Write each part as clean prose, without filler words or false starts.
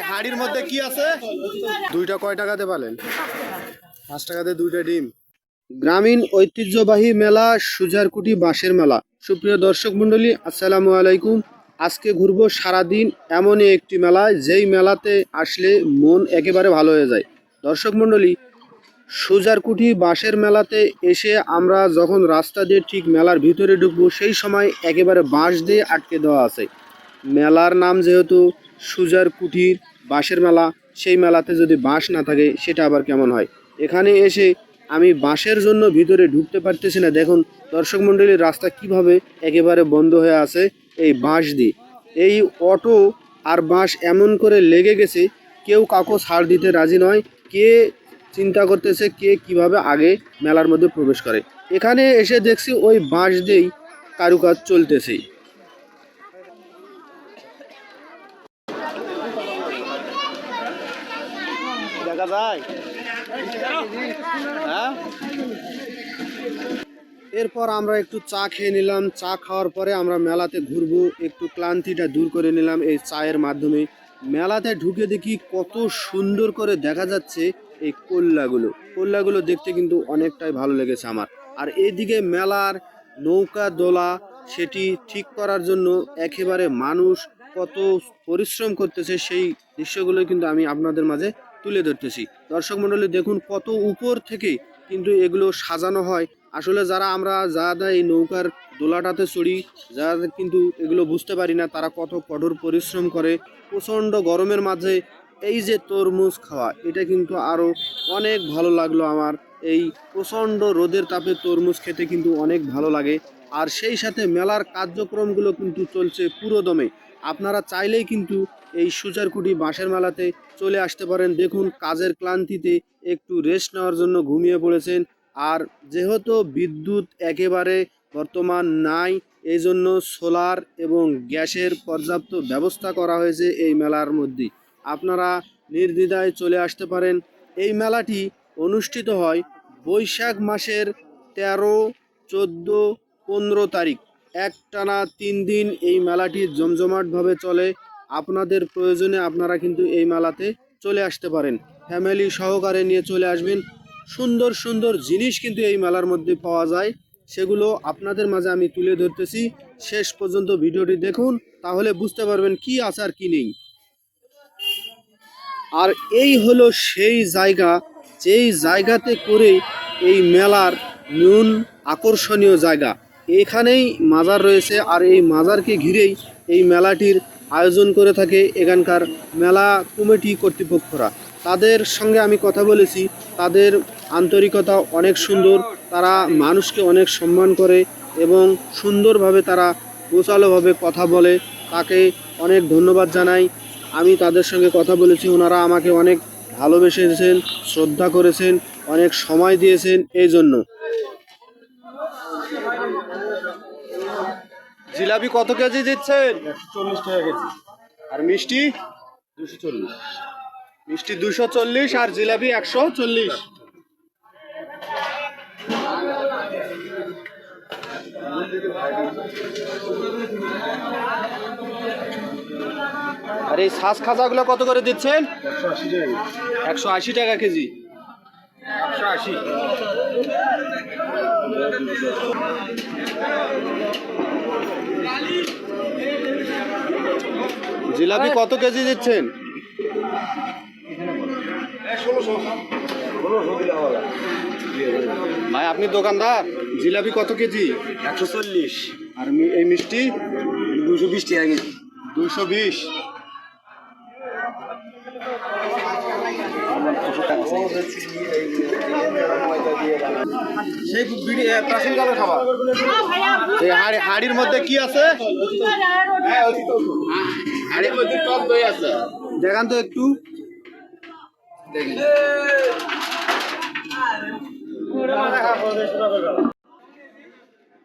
হাড়ির মধ্যে কি আছে? দুইটা কয় টাকাতে পালেন? 5 টাকাতে দুইটা ডিম। গ্রামীণ ঐতিহ্যবাহী মেলা সুজারকুটি বাঁশের মেলা। সুপ্রিয় দর্শক মণ্ডলী, আসসালামু আলাইকুম। আজকে ঘুরবো সারাদিন এমনই একটি মেলায়, যেই মেলাতে আসলে মন একেবারে ভালো হয়ে যায়। দর্শক মণ্ডলী, সুজারকুটি বাঁশের মেলাতে এসে আমরা যখন রাস্তা দিয়ে ঠিক মেলার ভিতরে ঢুকবো, সেই সময় একেবারে বাঁশ দিয়ে আটকে দেওয়া আছে। মেলার নাম যেহেতু সুজারকুটির বাঁশের মেলা, সেই মেলাতে যদি বাঁশ না থাকে সেটা আবার কেমন হয়। এখানে এসে আমি বাঁশের জন্য ভিতরে ঢুকতে পারতেছি না। দেখুন দর্শক মণ্ডলীর, রাস্তা কিভাবে একেবারে বন্ধ হয়ে আছে এই বাঁশ দিয়ে। এই অটো আর বাঁশ এমন করে লেগে গেছে, কেউ কাউকে ছাড় দিতে রাজি নয়। কে চিন্তা করতেছে কে কিভাবে আগে মেলার মধ্যে প্রবেশ করে। এখানে এসে দেখছি ওই বাঁশ দিয়েই কারুকাজ চলতেছে। দেখা যায়। হ্যাঁ, এরপর আমরা একটু চা খেয়ে নিলাম। চা খাওয়ার পরে আমরা মেলাতে ঘুরবো, একটু ক্লান্তিটা দূর করে নিলাম এই চায়ের মাধ্যমে। মেলাতে ঢুকে দেখি কত সুন্দর করে দেখা যাচ্ছে এই কল্যাগুলো দেখতে কিন্তু অনেকটাই ভালো লেগেছে আমার। আর এইদিকে মেলার নৌকা দোলা, সেটি ঠিক করার জন্য একেবারে মানুষ কত পরিশ্রম করতেছে, সেই দৃশ্যগুলো কিন্তু আমি আপনাদের মাঝে তুলে ধরতেছি। দর্শক মণ্ডলী দেখুন, কত উপর থেকে কিন্তু এগুলো সাজানো হয়। আসলে যারা এই নৌকার দোলাটাতে চড়ি, যারা কিন্তু এগুলো বুঝতে পারি না, তারা কত কঠোর পরিশ্রম করে প্রচণ্ড গরমের মাঝে। এই যে তরমুজ খাওয়া, এটা কিন্তু আরও অনেক ভালো লাগলো আমার। এই প্রচণ্ড রোদের তাপে তরমুজ খেতে কিন্তু অনেক ভালো লাগে। আর সেই সাথে মেলার কার্যক্রমগুলো কিন্তু চলছে পুরো দমে। আপনারা চাইলেই কিন্তু এই সুজারকুটি বাঁশের মেলাতে চলে আসতে পারেন। দেখুন, কাজের ক্লান্তিতে একটু রেস্ট নেওয়ার জন্য ঘুমিয়ে পড়েছেন। আর যেহেতু বিদ্যুৎ একেবারে বর্তমান নাই, এই জন্য সোলার এবং গ্যাসের পর্যাপ্ত ব্যবস্থা করা হয়েছে এই মেলার মধ্যে। আপনারা নির্দ্বিধায় চলে আসতে পারেন। এই মেলাটি অনুষ্ঠিত হয় বৈশাখ মাসের 13, 14, 15 তারিখ। একটানা 3 দিন এই মেলাটি জমজমাটভাবে চলে। আপনাদের প্রয়োজনে আপনারা কিন্তু এই মেলাতে চলে আসতে পারেন। ফ্যামিলি সহকারে নিয়ে চলে আসবেন। সুন্দর সুন্দর জিনিস কিন্তু এই মেলার মধ্যে পাওয়া যায়, সেগুলো আপনাদের মাঝে আমি তুলে ধরতেছি। শেষ পর্যন্ত ভিডিওটি দেখুন, তাহলে বুঝতে পারবেন কি আছে আর কি নেই। আর এই হলো সেই জায়গা, যেই জায়গাতে করে এই মেলার মূল আকর্ষণীয় জায়গা। এখানেই মাজার রয়েছে, আর এই মাজারকে ঘিরেই এই মেলাটির আয়োজন করে থাকে এখানকার মেলা কমিটি কর্তৃপক্ষরা। তাদের সঙ্গে আমি কথা বলেছি, তাদের আন্তরিকতা অনেক সুন্দর। তারা মানুষকে অনেক সম্মান করে এবং সুন্দরভাবে তারা গোছালোভাবে কথা বলে। তাকে অনেক ধন্যবাদ জানাই। আমি তাদের সঙ্গে কথা বলেছি, ওনারা আমাকে অনেক ভালোবেসেছেন, শ্রদ্ধা করেছেন, অনেক সময় দিয়েছেন। এই জন্য জিলাপি কত কেজি দিচ্ছেন? 40 টাকা কেজি। আর মিষ্টি? 240। মিষ্টি 240 আর জিলাপি 140। আর এই শ্বাস খাজাগুলো কত করে দিচ্ছেন? 180 180 টাকা কেজি। টাকা কেজি। 180। জিলাপি কত কেজি দিচ্ছেন? 1600 দিলে হবে। ভাই আপনি দোকানদার? জিলাপি কত কেজি? 140। আর এই মিষ্টি? 220 টাকা কেজি। 220। সেই প্রাচীনকালের খাবার। এই হাড়ির মধ্যে কি আছে? হাড়ির মধ্যে টক দই আছে। দেখান তো একটু।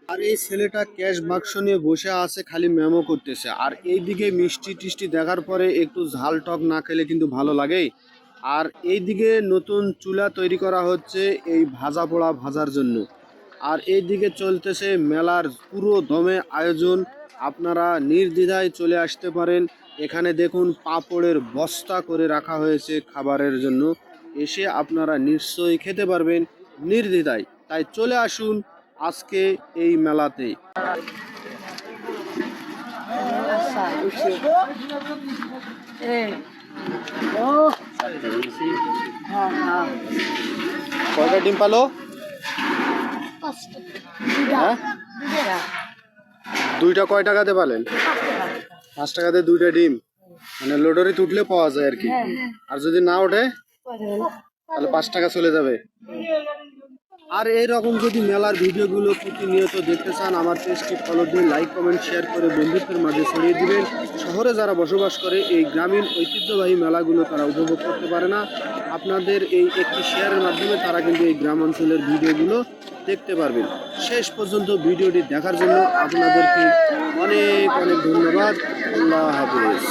আর এই ছেলেটা ক্যাশ বাক্স নিয়ে বসে আছে, খালি মেমো করতেছে। আর এইদিকে মিষ্টি টিষ্টি দেখার পরে একটু ঝাল টক না খেলে কিন্তু ভালো লাগে। আর এইদিকে নতুন চুলা তৈরি করা হচ্ছে এই ভাজা পোড়া ভাজার জন্য। আর এইদিকে চলতেছে মেলার পুরো দমে আয়োজন। আপনারা নির্দ্বিধায় চলে আসতে পারেন এখানে দেখুন পাঁপড়ের বস্তা করে রাখা হয়েছে খাবারের জন্য। এসে আপনারা নিশ্চয়ই খেতে পারবেন নির্দ্বিধায়। তাই চলে আসুন আজকে এই মেলাতে। কয়টা ডিম পালো? হ্যাঁ, দুইটা কয় টাকাতে পালেন? 5 টাকাতে দুইটা ডিম, মানে লটারি উঠলে পাওয়া যায় আর কি। আর যদি না ওঠে তাহলে 5 টাকা চলে যাবে। আর এইরকম যদি মেলার ভিডিওগুলো প্রতিনিয়ত দেখতে চান, আমার পেজটি ফলো দিয়ে লাইক কমেন্ট শেয়ার করে বন্ধুত্বের মাঝে ছড়িয়ে দিবেন। শহরে যারা বসবাস করে এই গ্রামীণ ঐতিহ্যবাহী মেলাগুলো তারা উপভোগ করতে পারে না। আপনাদের এই একটি শেয়ারের মাধ্যমে তারা কিন্তু এই গ্রাম অঞ্চলের ভিডিওগুলো দেখতে পারবেন। শেষ পর্যন্ত ভিডিওটি দেখার জন্য আপনাদেরকে অনেক অনেক ধন্যবাদ। আল্লাহ হাফেজ।